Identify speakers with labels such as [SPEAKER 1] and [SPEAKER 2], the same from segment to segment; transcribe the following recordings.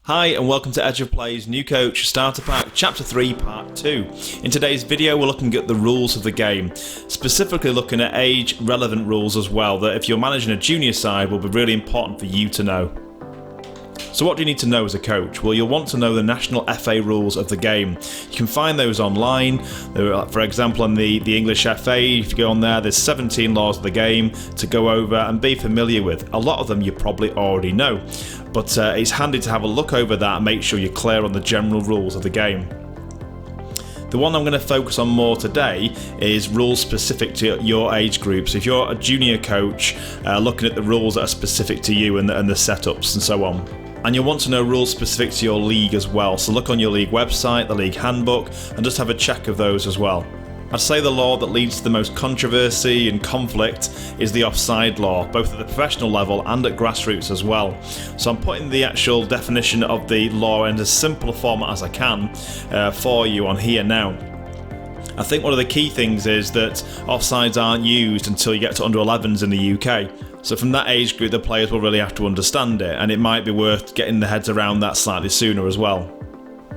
[SPEAKER 1] Hi and welcome to Edge of Play's New Coach Starter Pack Chapter 3 Part 2. In today's video we're looking at the rules of the game, specifically looking at age relevant rules as well that if you're managing a junior side will be really important for you to know. So what do you need to know as a coach? Well, you'll want to know the national FA rules of the game. You can find those online. For example, in the English FA, if you go on there, there's 17 laws of the game to go over and be familiar with. A lot of them you probably already know, but it's handy to have a look over that and make sure you're clear on the general rules of the game. The one I'm going to focus on more today is rules specific to your age group. So if you're a junior coach, looking at the rules that are specific to you and the setups and so on. And you'll want to know rules specific to your league as well. So look on your league website, the league handbook, and just have a check of those as well. I'd say the law that leads to the most controversy and conflict is the offside law, both at the professional level and at grassroots as well. So I'm putting the actual definition of the law in as simple a format as I can for you on here now. I think one of the key things is that offsides aren't used until you get to under 11s in the UK. So from that age group, the players will really have to understand it, and it might be worth getting their heads around that slightly sooner as well.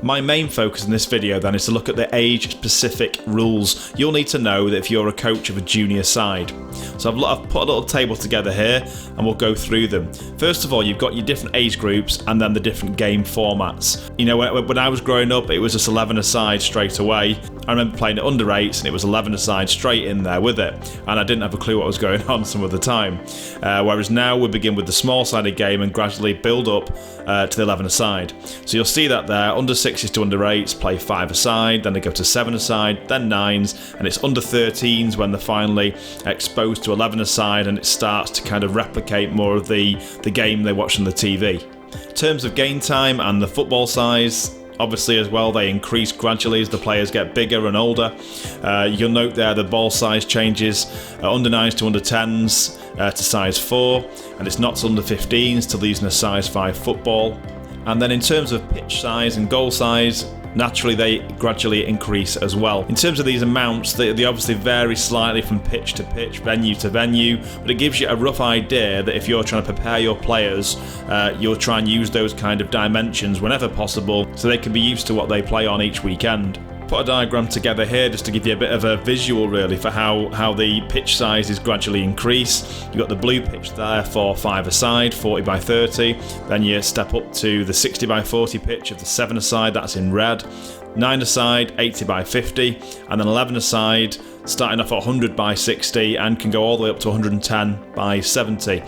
[SPEAKER 1] My main focus in this video then is to look at the age-specific rules you'll need to know that if you're a coach of a junior side. So I've put a little table together here and we'll go through them. First of all, you've got your different age groups and then the different game formats. You know, when I was growing up, it was just 11-a-side straight away. I remember playing at under 8s and it was 11-a-side straight in there with it, and I didn't have a clue what was going on some of the time. Whereas now we begin with the small-sided game and gradually build up to the 11-a-side. So you'll see that there, under 6s to under 8s play 5-a-side, then they go to 7-a-side, then 9s, and it's under 13s when they're finally exposed to 11-a-side and it starts to kind of replicate more of the game they watch on the TV. In terms of game time and the football size, obviously as well, they increase gradually as the players get bigger and older. You'll note there the ball size changes under 9s to under 10s to size 4, and it's not till under 15s till using a size 5 football. And then in terms of pitch size and goal size, naturally they gradually increase as well. In terms of these amounts, they obviously vary slightly from pitch to pitch, venue to venue, but it gives you a rough idea that if you're trying to prepare your players, you'll try and use those kind of dimensions whenever possible so they can be used to what they play on each weekend. Put a diagram together here just to give you a bit of a visual really for how the pitch sizes gradually increase. You've got the blue pitch there for 5-a-side, 40 by 30, then you step up to the 60 by 40 pitch of the 7-a-side, that's in red, 9-a-side, 80 by 50, and then 11-a-side starting off at 100 by 60 and can go all the way up to 110 by 70.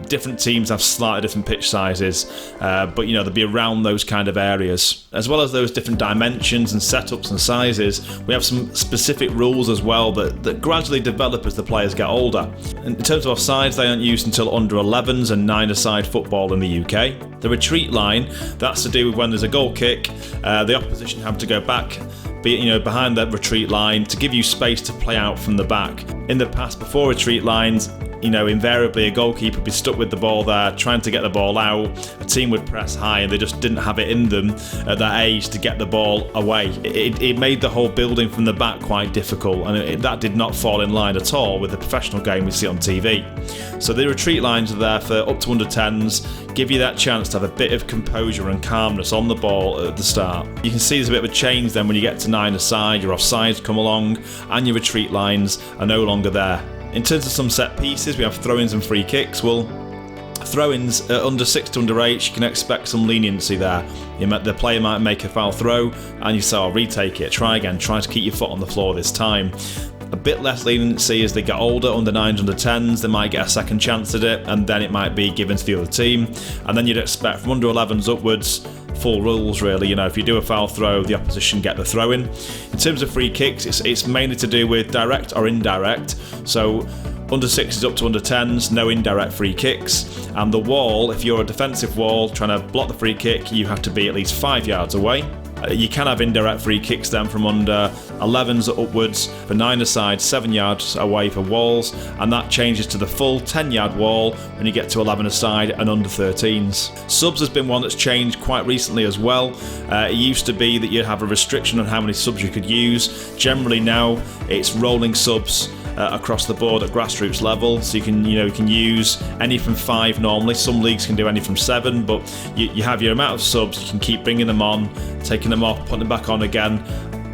[SPEAKER 1] Different teams have slightly different pitch sizes, but you know, they'll be around those kind of areas. As well as those different dimensions and setups and sizes, we have some specific rules as well that gradually develop as the players get older. In terms of offsides, they aren't used until under 11s and 9-a-side football in the UK. The retreat line, that's to do with when there's a goal kick, the opposition have to go back behind that retreat line to give you space to play out from the back. In the past, before retreat lines, invariably a goalkeeper would be stuck with the ball there, trying to get the ball out. A team would press high and they just didn't have it in them at that age to get the ball away. It made the whole building from the back quite difficult, and that did not fall in line at all with the professional game we see on TV. So the retreat lines are there for up to under 10s, give you that chance to have a bit of composure and calmness on the ball at the start. You can see there's a bit of a change then when you get to 9-a-side, your offsides come along and your retreat lines are no longer there. In terms of some set pieces, we have throw-ins and free kicks. Well, throw-ins under 6 to under 8, you can expect some leniency there. The player might make a foul throw and you say, "I'll retake it, try again, try to keep your foot on the floor this time." A bit less leniency as they get older, under 9s, under 10s, they might get a second chance at it and then it might be given to the other team. And then you'd expect from under 11s upwards, full rules really. If you do a foul throw, the opposition get the throw in. In terms of free kicks, it's mainly to do with direct or indirect. So under 6s up to under 10s, no indirect free kicks. And the wall, if you're a defensive wall trying to block the free kick, you have to be at least 5 yards away. You can have indirect free kicks then from under 11s upwards for 9-a-side, 7 yards away for walls, and that changes to the full 10-yard wall when you get to 11-a-side and under 13s. Subs has been one that's changed quite recently as well. It used to be that you'd have a restriction on how many subs you could use. Generally now it's rolling subs across the board at grassroots level. So you can use any from 5 normally. Some leagues can do any from 7, but you have your amount of subs. You can keep bringing them on, taking them off, putting them back on again.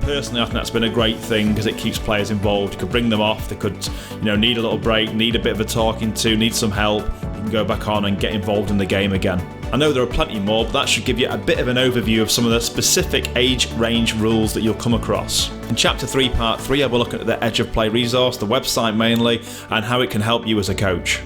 [SPEAKER 1] Personally, I think that's been a great thing because it keeps players involved. You could bring them off, they could need a little break, need a bit of a talking to, need some help. You can go back on and get involved in the game again. I know there are plenty more, but that should give you a bit of an overview of some of the specific age range rules that you'll come across. In Chapter 3, Part 3, I will look at the Edge of Play resource, the website mainly, and how it can help you as a coach.